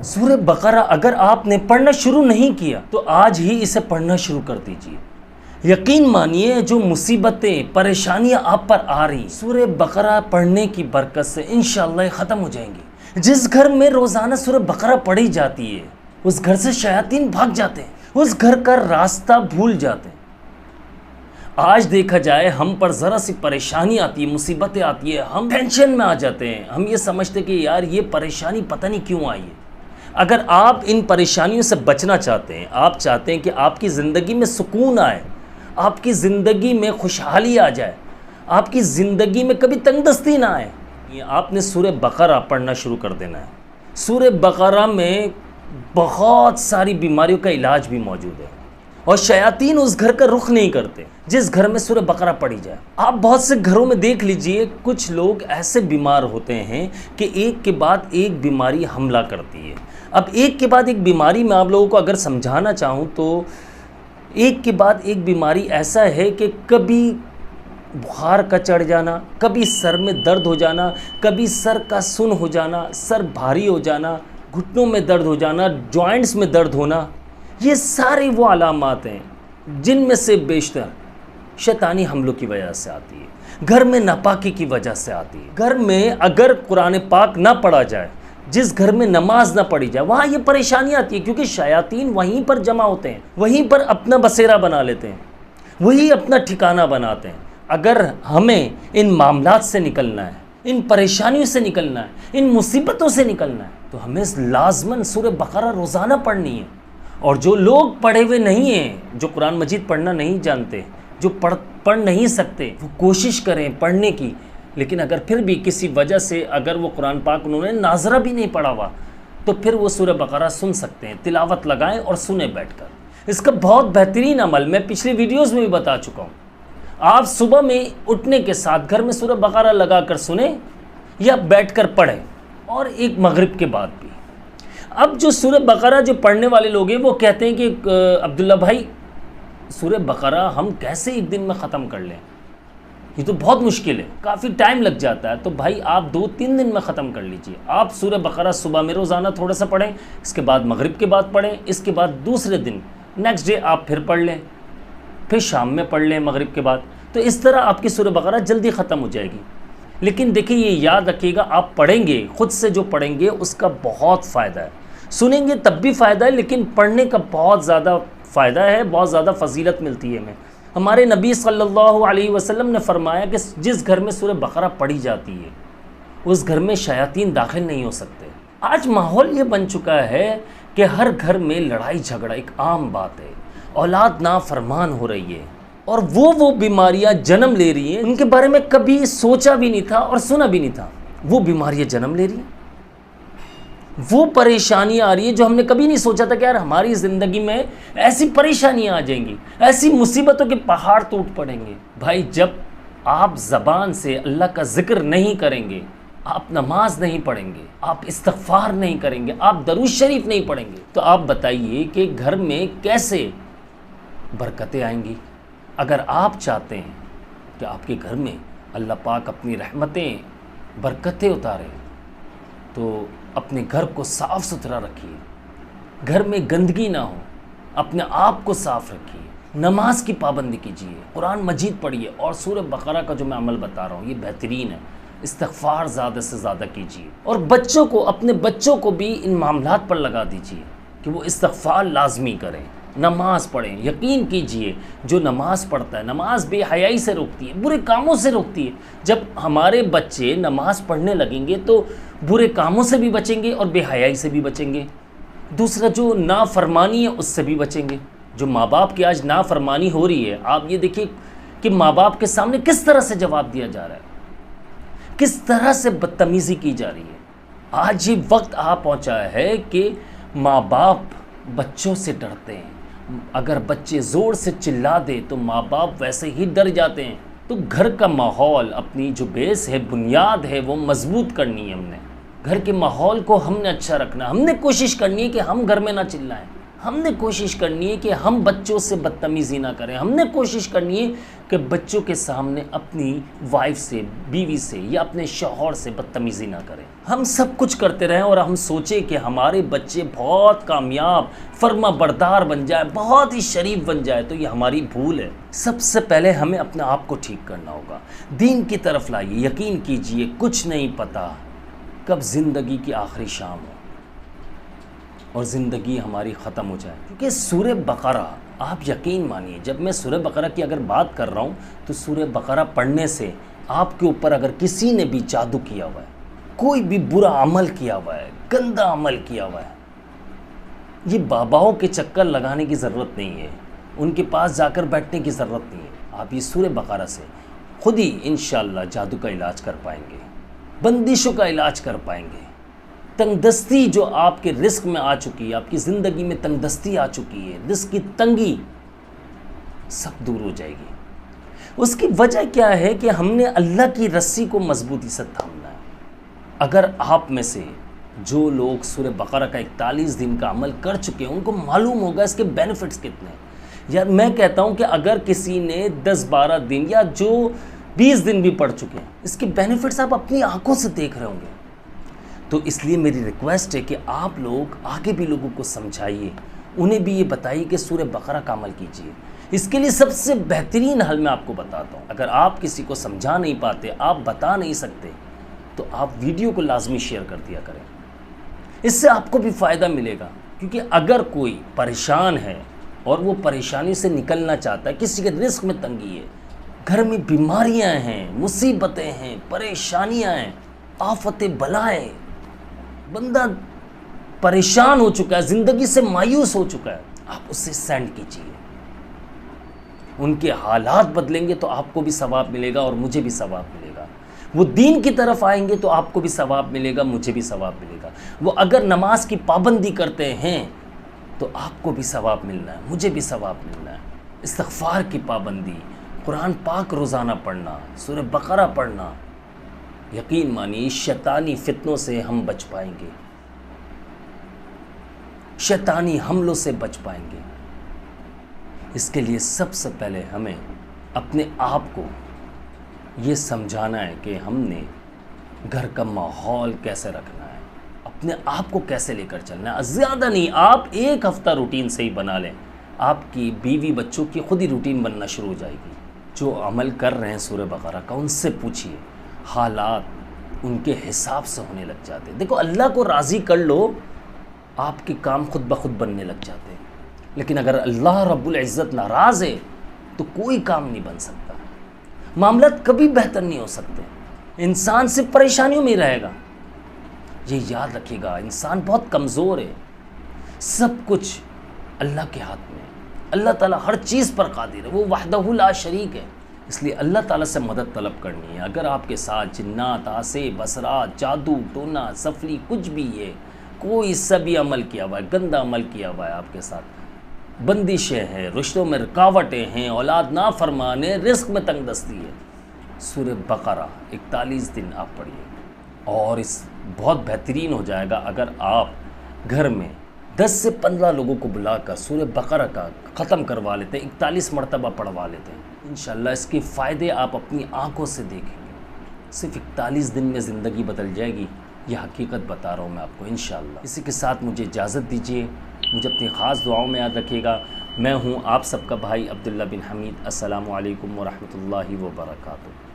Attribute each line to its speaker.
Speaker 1: सूरह बकरा अगर आपने पढ़ना शुरू नहीं किया तो आज ही इसे पढ़ना शुरू कर दीजिए। यकीन मानिए जो मुसीबतें परेशानियां आप पर आ रही सूरह बकरा पढ़ने की बरकत से इंशाअल्लाह ख़त्म हो जाएंगी। जिस घर में रोज़ाना सूरह बकरा पढ़ी जाती है उस घर से शयातीन भाग जाते हैं, उस घर का रास्ता भूल जाते हैं। आज देखा जाए हम पर ज़रा सी परेशानी आती है, मुसीबतें आती है, हम टेंशन में आ जाते हैं। हम ये समझते कि यार ये परेशानी पता नहीं क्यों आई है। अगर आप इन परेशानियों से बचना चाहते हैं, आप चाहते हैं कि आपकी ज़िंदगी में सुकून आए, आपकी ज़िंदगी में खुशहाली आ जाए, आपकी ज़िंदगी में कभी तंगदस्ती ना आए, ये आपने सूरह बकरा पढ़ना शुरू कर देना है। सूरह बकरा में बहुत सारी बीमारियों का इलाज भी मौजूद है और शयातीन उस घर का रुख नहीं करते जिस घर में सूरह बकरा पढ़ी जाए। आप बहुत से घरों में देख लीजिए, कुछ लोग ऐसे बीमार होते हैं कि एक के बाद एक बीमारी हमला करती है। अब एक के बाद एक बीमारी मैं आप लोगों को अगर समझाना चाहूँ तो एक के बाद एक बीमारी ऐसा है कि कभी बुखार का चढ़ जाना, कभी सर में दर्द हो जाना, कभी सर का सुन हो जाना, सर भारी हो जाना, घुटनों में दर्द हो जाना, जॉइंट्स में दर्द होना, ये सारी वो अलामात हैं जिनमें से बेशतर शैतानी हमलों की वजह से आती है, घर में नापाकी की वजह से आती है। घर में अगर कुरान पाक ना पढ़ा जाए, जिस घर में नमाज ना पढ़ी जाए, वहाँ ये परेशानी आती है क्योंकि शयातीन वहीं पर जमा होते हैं, वहीं पर अपना बसेरा बना लेते हैं, वही अपना ठिकाना बनाते हैं। अगर हमें इन मामलात से निकलना है, इन परेशानियों से निकलना है, इन मुसीबतों से निकलना है तो हमें लाजमन सूरह बकरा रोज़ाना पढ़नी है। और जो लोग पढ़े हुए नहीं हैं, जो कुरान मजीद पढ़ना नहीं जानते, जो पढ़ नहीं सकते, वो कोशिश करें पढ़ने की। लेकिन अगर फिर भी किसी वजह से अगर वो कुरान पाक उन्होंने नाजरा भी नहीं पढ़ा हुआ तो फिर वो सूरह बकरा सुन सकते हैं, तिलावत लगाएं और सुने बैठकर। इसका बहुत बेहतरीन अमल मैं पिछली वीडियोज़ में भी बता चुका हूँ। आप सुबह में उठने के साथ घर में सूरह बकरा लगा कर सुने या बैठकर पढ़ें, और एक मगरिब के बाद भी। अब जो सूरह बकरा जो पढ़ने वाले लोग हैं वो कहते हैं कि अब्दुल्ला भाई सूरह बकरा हम कैसे एक दिन में ख़त्म कर लें, ये तो बहुत मुश्किल है, काफ़ी टाइम लग जाता है। तो भाई आप 2-3 दिन में ख़त्म कर लीजिए। आप सूरह बकरा सुबह में रोज़ाना थोड़ा सा पढ़ें, इसके बाद मगरिब के बाद पढ़ें, इसके बाद दूसरे दिन नेक्स्ट डे आप फिर पढ़ लें, फिर शाम में पढ़ लें मगरिब के बाद। तो इस तरह आपकी सूरह बकरा जल्दी ख़त्म हो जाएगी। लेकिन देखिए ये याद रखिएगा, आप पढ़ेंगे, ख़ुद से जो पढ़ेंगे उसका बहुत फ़ायदा है, सुनेंगे तब भी फ़ायदा है, लेकिन पढ़ने का बहुत ज़्यादा फ़ायदा है, बहुत ज़्यादा फजीलत मिलती है हमें। हमारे नबी सल्लल्लाहु अलैहि वसल्लम ने फरमाया कि जिस घर में सूरह बकरा पढ़ी जाती है उस घर में शयातीन दाखिल नहीं हो सकते। आज माहौल ये बन चुका है कि हर घर में लड़ाई झगड़ा एक आम बात है, औलाद नाफरमान हो रही है और वो बीमारियां जन्म ले रही हैं उनके बारे में कभी सोचा भी नहीं था और सुना भी नहीं था। वो बीमारियां जन्म ले रही हैं, वो परेशानियां आ रही है जो हमने कभी नहीं सोचा था कि यार हमारी ज़िंदगी में ऐसी परेशानियां आ जाएंगी, ऐसी मुसीबतों के पहाड़ टूट पड़ेंगे। भाई जब आप ज़बान से अल्लाह का जिक्र नहीं करेंगे, आप नमाज नहीं पढ़ेंगे, आप इस्तिग़फ़ार नहीं करेंगे, आप दरूद शरीफ नहीं पढ़ेंगे, तो आप बताइए कि घर में कैसे बरकतें आएंगी। अगर आप चाहते हैं कि आपके घर में अल्लाह पाक अपनी रहमतें बरकतें उतारे तो अपने घर को साफ़ सुथरा रखिए, घर में गंदगी ना हो, अपने आप को साफ़ रखिए, नमाज की पाबंदी कीजिए, कुरान मजीद पढ़िए और सूरह बकरा का जो मैं अमल बता रहा हूँ ये बेहतरीन है। इस्तिग़फ़ार ज़्यादा से ज़्यादा कीजिए और बच्चों को, अपने बच्चों को भी इन मामलात पर लगा दीजिए कि वो इस्तिग़फ़ार लाजमी करें, नमाज पढ़ें। यकीन कीजिए जो नमाज पढ़ता है, नमाज बेहयाई से रोकती है, बुरे कामों से रोकती है। जब हमारे बच्चे नमाज पढ़ने लगेंगे तो बुरे कामों से भी बचेंगे और बेहयाई से भी बचेंगे। दूसरा जो नाफरमानी है उससे भी बचेंगे। जो माँ बाप की आज नाफरमानी हो रही है, आप ये देखिए कि माँ बाप के सामने किस तरह से जवाब दिया जा रहा है, किस तरह से बदतमीज़ी की जा रही है। आज ये वक्त आ पहुँचा है कि माँ बाप बच्चों से डरते हैं। अगर बच्चे ज़ोर से चिल्ला दे तो माँ बाप वैसे ही डर जाते हैं। तो घर का माहौल, अपनी जो बेस है, बुनियाद है, वो मजबूत करनी है। हमने घर के माहौल को हमने अच्छा रखना, हमने कोशिश करनी है कि हम घर में ना चिल्लाएं, हमने कोशिश करनी है कि हम बच्चों से बदतमीज़ी ना करें। हमने कोशिश करनी है कि बच्चों के सामने अपनी वाइफ से, बीवी से या अपने शौहर से बदतमीज़ी ना करें। हम सब कुछ करते रहें और हम सोचें कि हमारे बच्चे बहुत कामयाब, फर्मा बरदार बन जाए, बहुत ही शरीफ बन जाए, तो ये हमारी भूल है। सबसे पहले हमें अपने आप को ठीक करना होगा, दीन की तरफ लाइए। यकीन कीजिए, कुछ नहीं पता कब ज़िंदगी की आखिरी शाम हो और ज़िंदगी हमारी ख़त्म हो जाए। क्योंकि सूरह बकरा, आप यकीन मानिए, जब मैं सूरह बकरा की अगर बात कर रहा हूँ तो सूरह बकरा पढ़ने से आपके ऊपर अगर किसी ने भी जादू किया हुआ है, कोई भी बुरा अमल किया हुआ है, गंदा अमल किया हुआ है, ये बाबाओं के चक्कर लगाने की ज़रूरत नहीं है, उनके पास जाकर बैठने की ज़रूरत नहीं है। आप ये सूरह बकरा से खुद ही इंशाअल्लाह जादू का इलाज कर पाएंगे, बंदिशों का इलाज कर पाएंगे। तंगदस्ती जो आपके रिस्क में आ चुकी है, आपकी ज़िंदगी में तंगदस्ती आ चुकी है, रिस्क की तंगी, सब दूर हो जाएगी। उसकी वजह क्या है कि हमने अल्लाह की रस्सी को मजबूती से थामना है। अगर आप में से जो लोग सूरह बकरा का 41 दिन का अमल कर चुके हैं, उनको मालूम होगा इसके बेनिफिट्स कितने हैं। यार मैं कहता हूँ कि अगर किसी ने 10-12 दिन या जो 20 दिन भी पढ़ चुके हैं, इसके बेनिफिट्स आप अपनी आंखों से देख रहे होंगे। तो इसलिए मेरी रिक्वेस्ट है कि आप लोग आगे भी लोगों को समझाइए, उन्हें भी ये बताइए कि सूरह बकरा का अमल कीजिए। इसके लिए सबसे बेहतरीन हल मैं आपको बताता हूँ। अगर आप किसी को समझा नहीं पाते, आप बता नहीं सकते, तो आप वीडियो को लाजमी शेयर कर दिया करें। इससे आपको भी फ़ायदा मिलेगा। क्योंकि अगर कोई परेशान है और वो परेशानी से निकलना चाहता है, किसी के रिस्क में तंगी है, घर में बीमारियाँ हैं, मुसीबतें हैं, परेशानियाँ हैं, आफतें बलाएँ, बंदा परेशान हो चुका है, ज़िंदगी से मायूस हो चुका है, आप उससे सेंड कीजिए। उनके हालात बदलेंगे तो आपको भी सवाब मिलेगा और मुझे भी सवाब मिलेगा। वो दीन की तरफ आएंगे तो आपको भी सवाब मिलेगा, मुझे भी सवाब मिलेगा। वो अगर नमाज की पाबंदी करते हैं तो आपको भी सवाब मिलना है, मुझे भी सवाब मिलना है। इस्तिग़फ़ार की पाबंदी, कुरान पाक रोज़ाना पढ़ना, सूरह बकरा पढ़ना, यकीन मानिए शैतानी फितनों से हम बच पाएंगे, शैतानी हमलों से बच पाएंगे। इसके लिए सबसे पहले हमें अपने आप को ये समझाना है कि हमने घर का माहौल कैसे रखना है, अपने आप को कैसे लेकर चलना है। ज़्यादा नहीं, आप 1 हफ़्ता रूटीन से ही बना लें, आपकी बीवी बच्चों की खुद ही रूटीन बनना शुरू हो जाएगी। जो अमल कर रहे हैं सूरह बकरा का, उनसे पूछिए, हालात उनके हिसाब से होने लग जाते हैं। देखो, अल्लाह को राज़ी कर लो, आपके काम खुद ब खुद बनने लग जाते हैं। लेकिन अगर अल्लाह रब्बुल इज़्ज़त नाराज़ है तो कोई काम नहीं बन सकता, मामलात कभी बेहतर नहीं हो सकते, इंसान सिर्फ परेशानियों में ही रहेगा। ये याद रखिएगा, इंसान बहुत कमज़ोर है, सब कुछ अल्लाह के हाथ में है। अल्लाह ताला हर चीज़ पर कादिर है, वो वहदहु ला शरीक है। इसलिए अल्लाह ताला से मदद तलब करनी है। अगर आपके साथ जिन्नात, आसे, बसरात, जादू, टोना, सफली कुछ भी है, कोई सभी अमल किया हुआ है, गंदा अमल किया हुआ है, आपके साथ बंदिशें हैं, रिश्तों में रुकावटें हैं, औलाद ना फरमाने, रिस्क में तंगदस्ती है, सूरह बकरा 41 दिन आप पढ़िए और इस बहुत बेहतरीन हो जाएगा। अगर आप घर में 10 से 15 लोगों को बुलाकर सूरह बकरा का ख़त्म करवा लेते हैं, 41 मरतबा पढ़वा लेते हैं, इंशाअल्लाह इसके फ़ायदे आप अपनी आंखों से देखेंगे। सिर्फ 41 दिन में ज़िंदगी बदल जाएगी, यह हकीकत बता रहा हूँ मैं आपको इंशाअल्लाह। इसी के साथ मुझे इजाज़त दीजिए, मुझे अपनी ख़ास दुआओं में याद रखिएगा। मैं हूँ आप सबका भाई अब्दुल्ला बिन हमीद। अस्सलामु अलैकुम व रहमतुल्लाहि व बरकातुहू।